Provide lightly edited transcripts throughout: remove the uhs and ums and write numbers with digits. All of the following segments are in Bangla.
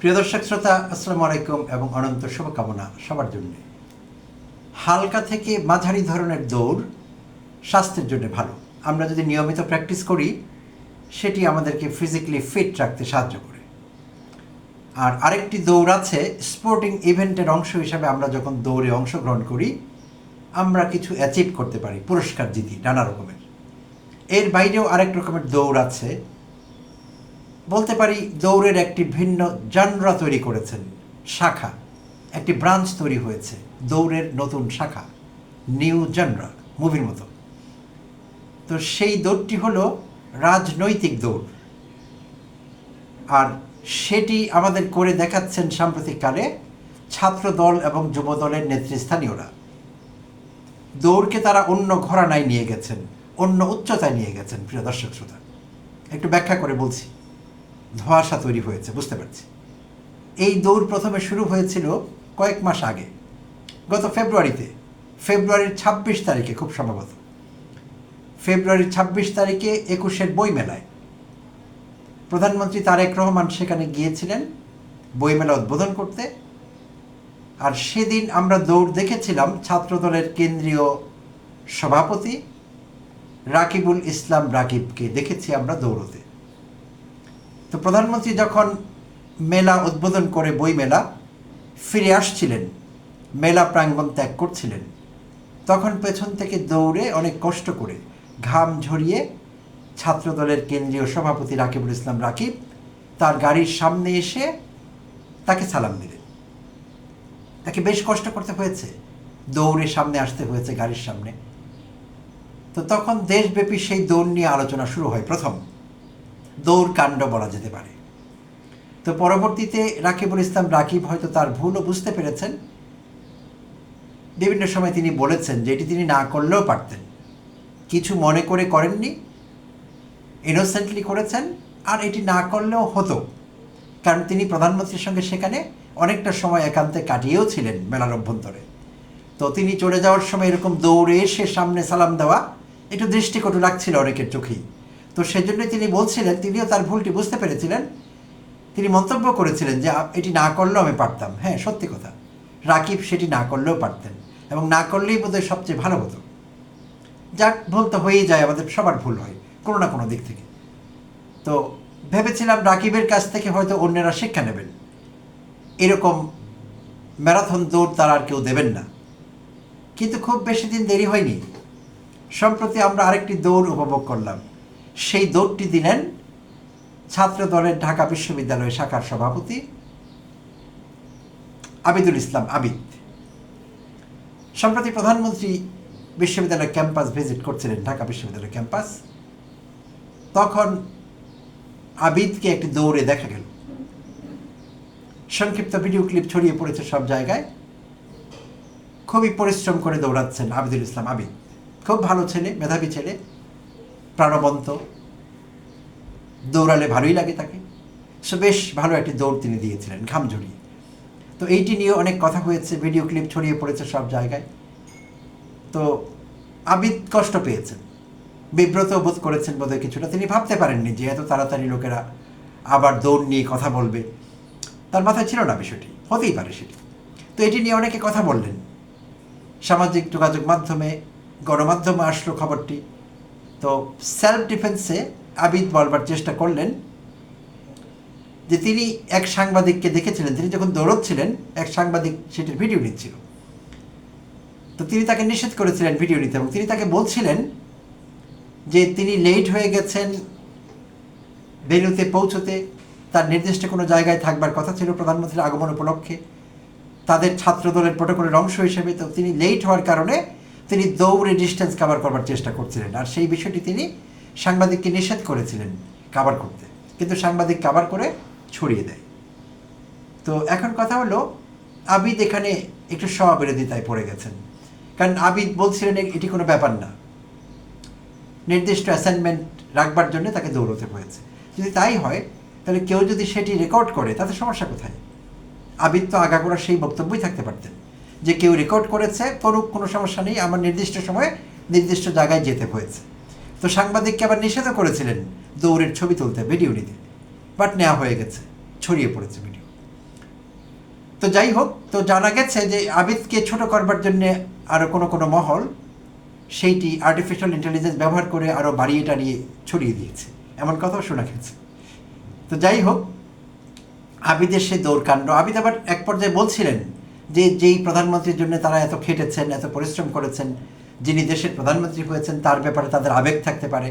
প্রিয় দর্শক শ্রোতা, আসসালামু আলাইকুম এবং অনন্ত শুভকামনা সবার জন্য। হালকা থেকে মাঝারি ধরনের দৌড় স্বাস্থ্যের জন্য ভালো। আমরা যদি নিয়মিত প্র্যাকটিস করি সেটি আমাদেরকে ফিজিক্যালি ফিট রাখতে সাহায্য করে। আর আরেকটি দৌড় আছে, স্পোর্টিং ইভেন্টের অংশ হিসাবে আমরা যখন দৌড়ে অংশগ্রহণ করি আমরা কিছু অ্যাচিভ করতে পারি, পুরস্কার জিতি নানা রকমের। এর বাইরেও আরেক রকমের দৌড় আছে, বলতে পারি দৌড়ের একটি ভিন্ন জানরা তৈরি করেছেন, শাখা, একটি ব্রাঞ্চ তৈরি হয়েছে, দৌড়ের নতুন শাখা, নিউ জানরা, মুভির মতো। তো সেই দৌড়টি হলো রাজনৈতিক দৌড়, আর সেটি আমাদের করে দেখাচ্ছেন সাম্প্রতিককালে ছাত্র দল এবং যুব দলের নেতৃস্থানীয়রা। দৌড়কে তারা অন্য ঘরানায় নিয়ে গেছেন, অন্য উচ্চতায় নিয়ে গেছেন। প্রিয় দর্শক শ্রোতা, একটু ব্যাখ্যা করে বলছি, ধোঁয়াশা তৈরি হয়েছে বুঝতে পারছি। এই দৌড় প্রথমে শুরু হয়েছিল কয়েক মাস আগে, গত ফেব্রুয়ারির ২৬ তারিখে, খুব সম্ভবত ফেব্রুয়ারির ২৬ তারিখে ২১-এর বইমেলায় প্রধানমন্ত্রী তারেক রহমান সেখানে গিয়েছিলেন বইমেলা উদ্বোধন করতে। আর সেদিন আমরা দৌড় দেখেছিলাম ছাত্রদলের কেন্দ্রীয় সভাপতি রাকিবুল ইসলাম রাকিবকে দেখেছি আমরা দৌড়তে। তো প্রধানমন্ত্রী যখন মেলা উদ্বোধন করে বইমেলা ফিরে আসছিলেন, মেলা প্রাঙ্গণ ত্যাগ করছিলেন, তখন পেছন থেকে দৌড়ে অনেক কষ্ট করে ঘাম ঝরিয়ে ছাত্রদলের কেন্দ্রীয় সভাপতি রাকিবুল ইসলাম রাকিব তার গাড়ির সামনে এসে তাকে সালাম দিলেন। তাকে বেশ কষ্ট করতে হয়েছে, দৌড়ে সামনে আসতে হয়েছে গাড়ির সামনে। তো তখন দেশব্যাপী সেই দৌড় নিয়ে আলোচনা শুরু হয়, প্রথম দৌড় কাণ্ড বলা যেতে পারে। তো পরবর্তীতে রাকিবুল ইসলাম রাকিব হয়তো তার ভুলও বুঝতে পেরেছেন। বিভিন্ন সময় তিনি বলেছেন যে এটি তিনি না করলেও পারতেন, কিছু মনে করে করেননি, ইনোসেন্টলি করেছেন, আর এটি না করলেও হতো, কারণ তিনি প্রধানমন্ত্রীর সঙ্গে সেখানে অনেকটা সময় একান্তে কাটিয়েও ছিলেন মেলার অভ্যন্তরে। তো তিনি চলে যাওয়ার সময় এরকম দৌড়ে এসে সামনে সালাম দেওয়া একটু দৃষ্টিকটু লাগছিল অনেকের চোখেই। তো সেজন্য তিনি বলছিলেন, তিনিও তার ভুলটি বুঝতে পেরেছিলেন। তিনি মন্তব্য করেছিলেন যে এটি না করলেও আমি পারতাম। হ্যাঁ, সত্যি কথা, রাকিব সেটি না করলেও পারতেন, এবং না করলেই বোধহয় সবচেয়ে ভালো হতো। যাক, ভুল তো হয়েই যায়, আমাদের সবার ভুল হয় কোনো না কোনো দিক থেকে। তো ভেবেছিলাম রাকিবের কাছ থেকে হয়তো অন্যেরা শিক্ষা নেবেন, এরকম ম্যারাথন দৌড় তারা আর কেউ দেবেন না। কিন্তু খুব বেশি দিন দেরি হয়নি, সম্প্রতি আমরা আরেকটি দৌড় উপভোগ করলাম। সেই দৌড়টি দিলেন ছাত্র দলের ঢাকা বিশ্ববিদ্যালয় শাখার সভাপতি আবিদুল ইসলাম আবিদ। সম্প্রতি প্রধানমন্ত্রী বিশ্ববিদ্যালয় ক্যাম্পাস ভিজিট করছিলেন, ঢাকা বিশ্ববিদ্যালয় ক্যাম্পাস। তখন আবিদকে একটি দৌড়ে দেখা গেল, সংক্ষিপ্ত ভিডিও ক্লিপ ছড়িয়ে পড়েছে সব জায়গায়। খুবই পরিশ্রম করে দৌড়াচ্ছেন আবিদুল ইসলাম আবিদ, খুব ভালো ছেলে, মেধাবী ছেলে, প্রাণবন্ত, দৌড়ালে ভালোই লাগে তাকে। সো বেশ ভালো একটি দৌড় তিনি দিয়েছিলেন ঘাম ঝরিয়ে। তো এইটি নিয়ে অনেক কথা হয়েছে, ভিডিও ক্লিপ ছড়িয়ে পড়েছে সব জায়গায়। তো আবিদ কষ্ট পেয়েছেন, বিব্রত বোধ করেছেন বোধহয় কিছুটা। তিনি ভাবতে পারেননি যে এত তাড়াতাড়ি লোকেরা আবার দৌড় নিয়ে কথা বলবে, তার মাথায় ছিল না বিষয়টি, হতেই পারে সেটি। তো এটি নিয়ে অনেকে কথা বললেন, সামাজিক যোগাযোগ মাধ্যমে, গণমাধ্যমে আসলো খবরটি। তো সেলফ ডিফেন্সে আবিদ বলবার চেষ্টা করলেন যে তিনি এক সাংবাদিককে দেখেছিলেন, তিনি যখন দৌড়চ্ছিলেন এক সাংবাদিক সেটির ভিডিও নিচ্ছিল। তো তিনি তাকে নিষেধ করেছিলেন ভিডিও নিতে, এবং তিনি তাকে বলছিলেন যে তিনি লেট হয়ে গেছেন ভেন্যুতে পৌঁছতে, তার নির্দিষ্ট কোনো জায়গায় থাকবার কথা ছিল প্রধানমন্ত্রীর আগমন উপলক্ষে, তাদের ছাত্রদলের প্রোটোকলের অংশ হিসেবে। তো তিনি লেট হওয়ার কারণে তিনি দৌড়ে ডিস্টেন্স কাভার করবার চেষ্টা করছিলেন, আর সেই বিষয়টি তিনি সাংবাদিককে নিষেধ করেছিলেন কাভার করতে, কিন্তু সাংবাদিক কাভার করে ছড়িয়ে দেয়। তো এখন কথা হলো, আবিদ এখানে একটু স্ববিরোধিতায় পড়ে গেছেন, কারণ আবিদ বলছিলেন এটি কোনো ব্যাপার না, নির্দিষ্ট অ্যাসাইনমেন্ট রাখবার জন্য তাকে দৌড়তে হয়েছে। যদি তাই হয় তাহলে কেউ যদি সেটি রেকর্ড করে তাতে সমস্যা কোথায়? আবিদ তো আগাগোড়া সেই বক্তব্যই থাকতে পারতেন যে কেউ রেকর্ড করেছে, করুক, কোনো সমস্যা নেই, আমার নির্দিষ্ট সময়ে নির্দিষ্ট জায়গায় যেতে হয়েছে। তো সাংবাদিককে আবার নিষেধও করেছিলেন দৌড়ের ছবি তুলতে, ভিডিও নিতে, বাট নেওয়া হয়ে গেছে, ছড়িয়ে পড়েছে ভিডিও। তো যাই হোক, তো জানা গেছে যে আবিদকে ছোট করবার জন্য আরও কোনো মহল সেইটি আর্টিফিশিয়াল ইন্টেলিজেন্স ব্যবহার করে আরও বাড়িয়ে টাড়িয়ে ছড়িয়ে দিয়েছে, এমন কথাও শোনা গেছে। তো যাই হোক, আবিদের সে দৌড়কাণ্ড, আবিদ আবার এক পর্যায়ে বলছিলেন যে যেই প্রধানমন্ত্রীর জন্য তারা এত খেটেছেন, এত পরিশ্রম করেছেন, যিনি দেশের প্রধানমন্ত্রী হয়েছেন, তার ব্যাপারে তাদের আবেগ থাকতে পারে,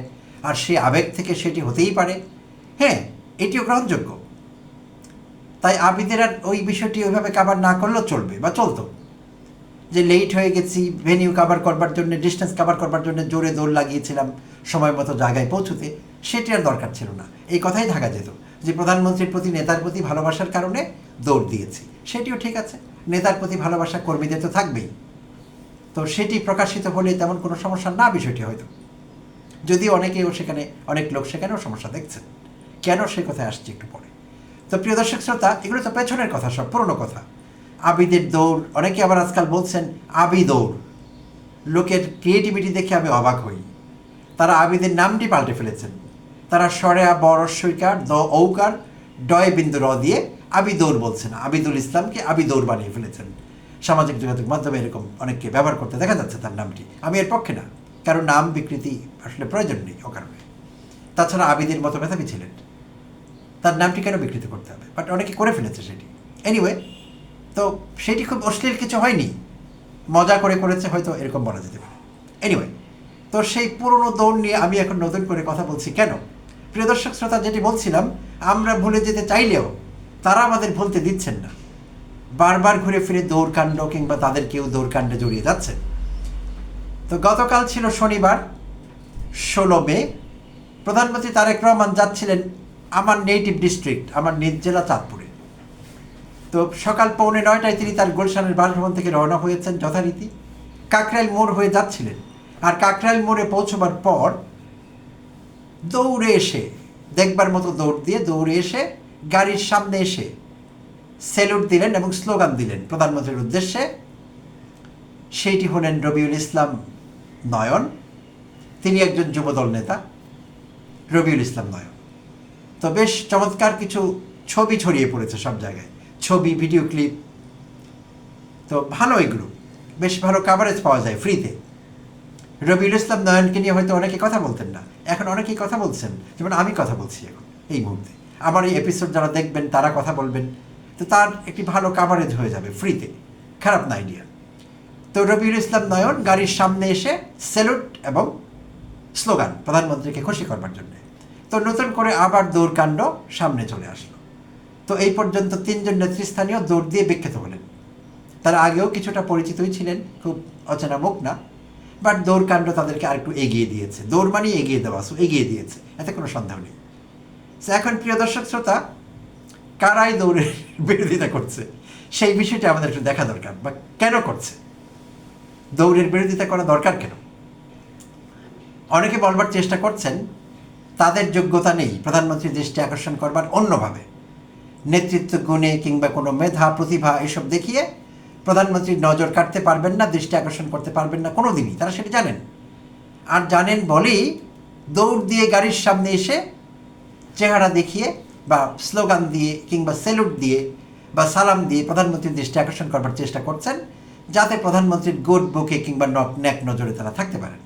আর সেই আবেগ থেকে সেটি হতেই পারে। হ্যাঁ, এটিও গ্রহণযোগ্য। তাই আবিদের আর ওই বিষয়টি ওইভাবে কাভার না করলেও চলবে বা চলতো, যে লেট হয়ে গেছি ভেনিউ কাভার করবার জন্য, ডিস্টেন্স কাভার করবার জন্য জোরে দৌড় লাগিয়েছিলাম সময় মতো জায়গায় পৌঁছতে, সেটি আর দরকার ছিল না। এই কথাই থাকা যেত যে প্রধানমন্ত্রীর প্রতি, নেতার প্রতি ভালোবাসার কারণে দৌড় দিয়েছি, সেটিও ঠিক আছে। নেতার প্রতি ভালোবাসা কর্মীদের তো থাকবেই, তো সেটি প্রকাশিত হলে তেমন কোনো সমস্যা না বিষয়টি হয়তো, যদিও সেখানে অনেক লোক সেখানেও সমস্যা দেখছেন। কেন সে কথায় আসছে একটু পরে। তো প্রিয় দর্শক শ্রোতা, এগুলো তো পেছনের কথা, সব পুরনো কথা। আবিদের দৌড়, অনেকে আবার আজকাল বলছেন আবি দৌড়। লোকের ক্রিয়েটিভিটি দেখে আমি অবাক হই। তারা আবিদের নামটি পাল্টে ফেলেছেন। তারা সরেয়া বরস্বইকার দ ঔকার ডয় বিন্দু র দিয়ে আবি দৌড় বলছেন, আবিদুল ইসলামকে আবি দৌড় বানিয়ে ফেলেছেন। সামাজিক যোগাযোগ মাধ্যমে এরকম অনেককে ব্যবহার করতে দেখা যাচ্ছে তার নামটি। আমি এর পক্ষে না, কারণ নাম বিকৃতি আসলে প্রয়োজন নেই অকারণে। তাছাড়া আবিদের মতো মেধাবী ছিলেন, তার নামটি কেন বিকৃত করতে হবে? বাট অনেকে করে ফেলেছে সেটি। এনিওয়ে, তো সেটি খুব অশ্লীল কিছু হয়নি, মজা করে করেছে হয়তো, এরকম বলা যেতে পারে। এনিওয়ে, তো সেই পুরনো দৌড় নিয়ে আমি এখন নতুন করে কথা বলছি কেন? প্রিয় দর্শক শ্রোতা, যেটি বলছিলাম, আমরা ভুলে যেতে চাইলেও তারা আমাদের ভুলতে দিচ্ছেন না। বারবার ঘুরে ফিরে দৌড়কাণ্ড কিংবা তাদের কেউ দৌড়কাণ্ডে জড়িয়ে যাচ্ছে। তো গতকাল ছিল শনিবার 16 মে। প্রধানমন্ত্রী তারেক রহমান যাচ্ছিলেন আমার নেটিভ ডিস্ট্রিক্ট, আমার নিজ জেলা চাঁদপুরে। তো সকাল 8:45টায় তিনি তার গুলশানের বাসভবন থেকে রওনা হয়েছেন যথারীতি। কাকরাইল মোড় হয়ে যাচ্ছিলেন, আর কাকরাইল মোড়ে পৌঁছবার পর দৌড়ে এসে, দেখবার মতো দৌড়ে এসে গাড়ির সামনে এসে স্যালুট দিলেন এবং স্লোগান দিলেন প্রধানমন্ত্রীর উদ্দেশ্যে। সেইটি হলেন রবিউল ইসলাম নয়ন। তিনি একজন যুবদল নেতা, রবিউল ইসলাম নয়ন। তো বেশ চমৎকার কিছু ছবি ছড়িয়ে পড়েছে সব জায়গায়, ছবি, ভিডিও ক্লিপ। তো ভালো, এগুলো বেশ ভালো কাভারেজ পাওয়া যায় ফ্রিতে। রবিউল ইসলাম নয়নকে নিয়ে হয়তো অনেকে কথা বলতেন না, এখন অনেকেই কথা বলছেন, যেমন আমি কথা বলছি এখন এই মুহূর্তে। আমার এই এপিসোড যারা দেখবেন তারা কথা বলবেন, তো তার একটি ভালো কাভারেজ হয়ে যাবে ফ্রিতে, খারাপ না আইডিয়া। তো রবিউল ইসলাম নয়ন গাড়ির সামনে এসে স্যালুট এবং স্লোগান, প্রধানমন্ত্রীকে খুশি করবার জন্য। তো নতুন করে আবার দৌড়কাণ্ড সামনে চলে আসলো। তো এই পর্যন্ত 3 জন নেতৃস্থানীয় দৌড় দিয়ে বিখ্যাত হলেন। তারা আগেও কিছুটা পরিচিতই ছিলেন, খুব অচেনা মুখ না, বাট দৌড়কাণ্ড তাদেরকে আরেকটু এগিয়ে দিয়েছে। দৌড় মানেই এগিয়ে দেওয়া, এগিয়ে দিয়েছে, এতে কোনো সন্দেহ নেই। এখন প্রিয় দর্শক শ্রোতা, কারাই দৌড়ের বিরোধিতা করছে সেই বিষয়টা আমাদের একটু দেখা দরকার, বা কেন করছে, দৌড়ের বিরোধিতা করা দরকার কেন? অনেকে বলবার চেষ্টা করছেন তাদের যোগ্যতা নেই প্রধানমন্ত্রীর দৃষ্টি আকর্ষণ করবার অন্যভাবে, নেতৃত্ব গুণে কিংবা কোনো মেধা, প্রতিভা এসব দেখিয়ে প্রধানমন্ত্রীর নজর কাটতে পারবেন না, দৃষ্টি আকর্ষণ করতে পারবেন না কোনো দিনই। তারা সেটা জানেন, আর জানেন বলেই দৌড় দিয়ে গাড়ির সামনে এসে চেহারা দেখিয়ে বা স্লোগান দিয়ে কিংবা স্যালুট দিয়ে বা সালাম দিয়ে প্রধানমন্ত্রীর দৃষ্টি আকর্ষণ করবার চেষ্টা করছেন, যাতে প্রধানমন্ত্রীর গুড বুকে কিংবা ন্যাক নজরে তারা থাকতে পারেন।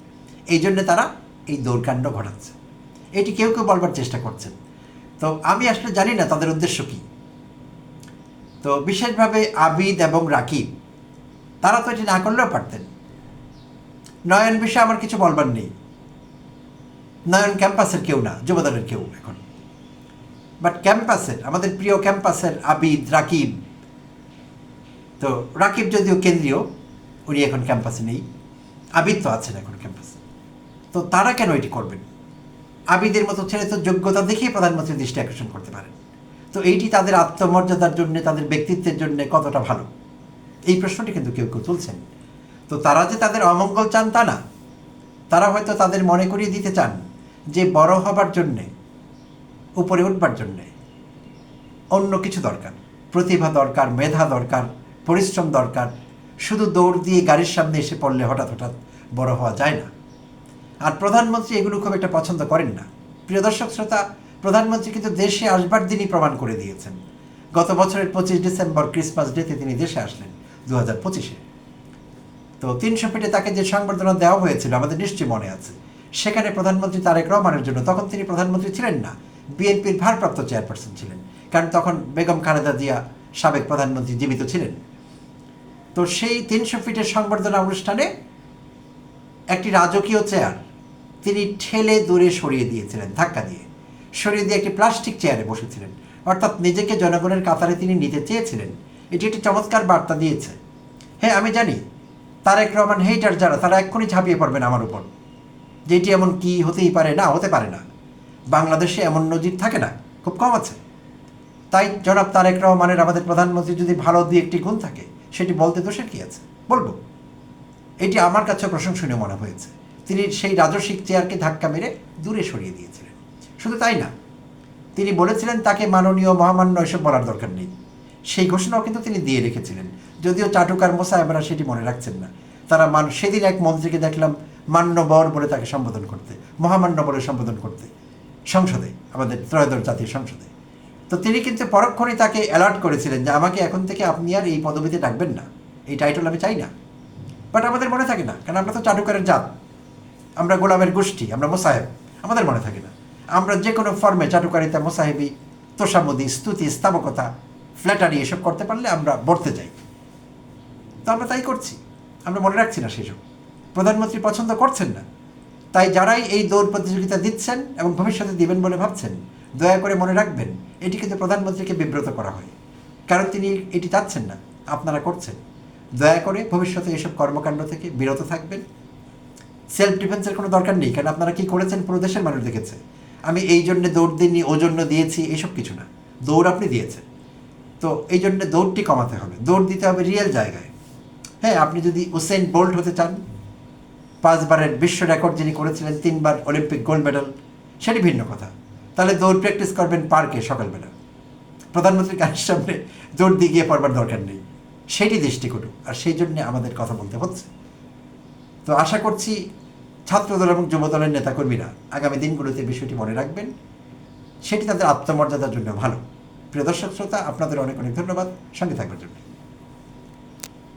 এই জন্য তারা এই দৌড়কাণ্ড ঘটাচ্ছে, এটি কেউ কেউ বলবার চেষ্টা করছেন। তো আমি আসলে জানি না তাদের উদ্দেশ্য কী। তো বিশেষভাবে আবিদ এবং রাকিব, তারা তো এটি না করলেও পারতেন। নয়ন বিষয়ে আমার কিছু বলবার নেই, নয়ন ক্যাম্পাসের কেউ না, যুবদলের কেউ এখন। বাট ক্যাম্পাসের, আমাদের প্রিয় ক্যাম্পাসের আবিদ, রাকিব, তো রাকিব যদিও কেন্দ্রীয়, উনি এখন ক্যাম্পাসে নেই, আবিদ তো আছেন এখন ক্যাম্পাসে। তো তারা কেন এটি করবেন? আবিদের মতো ছেলে তো যোগ্যতা দেখেই প্রধানমন্ত্রীর দৃষ্টি আকর্ষণ করতে পারেন। তো এইটি তাদের আত্মমর্যাদার জন্য, তাদের ব্যক্তিত্বের জন্য কতটা ভালো, এই প্রশ্নটি কিন্তু কেউ কেউ তুলছেন। তো তারা যে তাদের অমঙ্গল চান তা না, তারা হয়তো তাদের মনে করিয়ে দিতে চান যে বড় হবার জন্যে, উপরে উঠবার জন্যে অন্য কিছু দরকার, প্রতিভা দরকার, মেধা দরকার, পরিশ্রম দরকার। শুধু দৌড় দিয়ে গাড়ির সামনে এসে পড়লে হঠাৎ বড় হওয়া যায় না। আর প্রধানমন্ত্রী এগুলো খুব একটা পছন্দ করেন না। প্রিয় দর্শক শ্রোতা, প্রধানমন্ত্রী কিন্তু দেশে আসবার দিনই প্রমাণ করে দিয়েছেন গত বছরের 25 ডিসেম্বর ক্রিসমাস ডেতে তিনি দেশে আসলেন 2025-এ। তো 300 ফিটে তাকে যে সংবর্ধনা দেওয়া হয়েছিল আমাদের নিশ্চয়ই মনে আছে। সেখানে প্রধানমন্ত্রী তারেক রহমানের জন্য, তখন তিনি প্রধানমন্ত্রী ছিলেন না, বিএনপির ভারপ্রাপ্ত চেয়ারপারসন ছিলেন, কারণ তখন বেগম খালেদা জিয়া সাবেক প্রধানমন্ত্রী জীবিত ছিলেন। তো সেই 300 ফিটের সংবর্ধনা অনুষ্ঠানে একটি রাজকীয় চেয়ার তিনি ঠেলে দূরে সরিয়ে দিয়েছিলেন, ধাক্কা দিয়ে সরিয়ে দিয়ে একটি প্লাস্টিক চেয়ারে বসেছিলেন, অর্থাৎ নিজেকে জনগণের কাতারে তিনি নিতে চেয়েছিলেন। এটি একটি চমৎকার বার্তা দিয়েছে। হ্যাঁ, আমি জানি তারেক রহমান হেইটার যারা, তারা এক্ষুনি ঝাঁপিয়ে পড়বেন আমার উপর, যে এটি এমন কি হতেই পারে না, হতে পারে না, বাংলাদেশে এমন নজির থাকে না, খুব কম আছে। তাই জনাব তারেক রহমানের, আমাদের প্রধানমন্ত্রী যদি ভালো দুই একটি গুণ থাকে, সেটি বলতে দোষের কি আছে, বলবো। এটি আমার কাছে প্রশংসনীয় মনে হয়েছে। তিনি সেই রাজস্বিক চেয়ারকে ধাক্কা মেরে দূরে সরিয়ে দিয়েছিলেন। শুধু তাই না, তিনি বলেছিলেন তাকে মাননীয় মহামান্য এসব বলার দরকার নেই। সেই ঘোষণাও কিন্তু তিনি দিয়ে রেখেছিলেন, যদিও চাটুকার মোসাহেবরা সেটি মনে রাখছেন না। তারা সেদিন এক মন্ত্রীকে দেখলাম মান্যবর বলে তাকে সম্বোধন করতে, মহামান্য বলে সম্বোধন করতে সংসদে, আমাদের ত্রয়োদশ জাতীয় সংসদে। তো তিনি কিন্তু পরক্ষণে তাকে অ্যালার্ট করেছিলেন যে আমাকে এখন থেকে আপনি আর এই পদবিতে ডাকবেন না, এই টাইটেল আমি চাই না। বাট আমাদের মনে থাকে না, কারণ আমরা তো চাটুকারের জাত, আমরা গোলামের গোষ্ঠী, আমরা মোসাহেব, আমাদের মনে থাকে না। আমরা যে কোনো ফর্মে চাটুকারিতা, মোসাহেবি, তোষামদি, স্তুতি, স্থাবকতা, ফ্ল্যাটারি এসব করতে পারলে আমরা বলতে যাই। তো আমরা তাই করছি, আমরা মনে রাখছি না সেসব। প্রধানমন্ত্রী পছন্দ করছেন না, তাই যারাই এই দৌড় প্রতিযোগিতা দিচ্ছেন এবং ভবিষ্যতে দিবেন বলে ভাবছেন, দয়া করে মনে রাখবেন এটি কিন্তু প্রধানমন্ত্রীকে বিব্রত করা হয়, কারণ তিনি এটি চাচ্ছেন না, আপনারা করছেন। দয়া করে ভবিষ্যতে এসব কর্মকাণ্ড থেকে বিরত থাকবেন। সেলফ ডিফেন্সের কোনো দরকার নেই, কারণ আপনারা কি করেছেন পুরো দেশের মানুষ দেখেছে। আমি এই জন্যে দৌড় দিইনি, ও জন্য দিয়েছি, এইসব কিছু না। দৌড় আপনি দিয়েছেন, তো এই জন্যে দৌড়টি কমাতে হবে, দৌড় দিতে হবে রিয়েল জায়গায়। হ্যাঁ, আপনি যদি উসেইন বোল্ট হতে চান, 5 বারের বিশ্ব রেকর্ড যিনি করেছিলেন, 3 বার অলিম্পিক গোল্ড মেডেল, সেটি ভিন্ন কথা। তাহলে দৌড় প্র্যাকটিস করবেন পার্কে সকালবেলা, প্রধানমন্ত্রীর গাড়ির সামনে দৌড় দিয়ে গিয়ে পড়বার দরকার নেই। সেটি দৃষ্টিকটু, আর সেই জন্যে আমাদের কথা বলতে হচ্ছে। তো আশা করছি ছাত্রদল এবং যুবদলের নেতাকর্মীরা আগামী দিনগুলোতে বিষয়টি মনে রাখবেন, সেটি তাদের আত্মমর্যাদার জন্য ভালো। প্রিয় দর্শক শ্রোতা, আপনাদের অনেক অনেক ধন্যবাদ সঙ্গে থাকবার জন্য।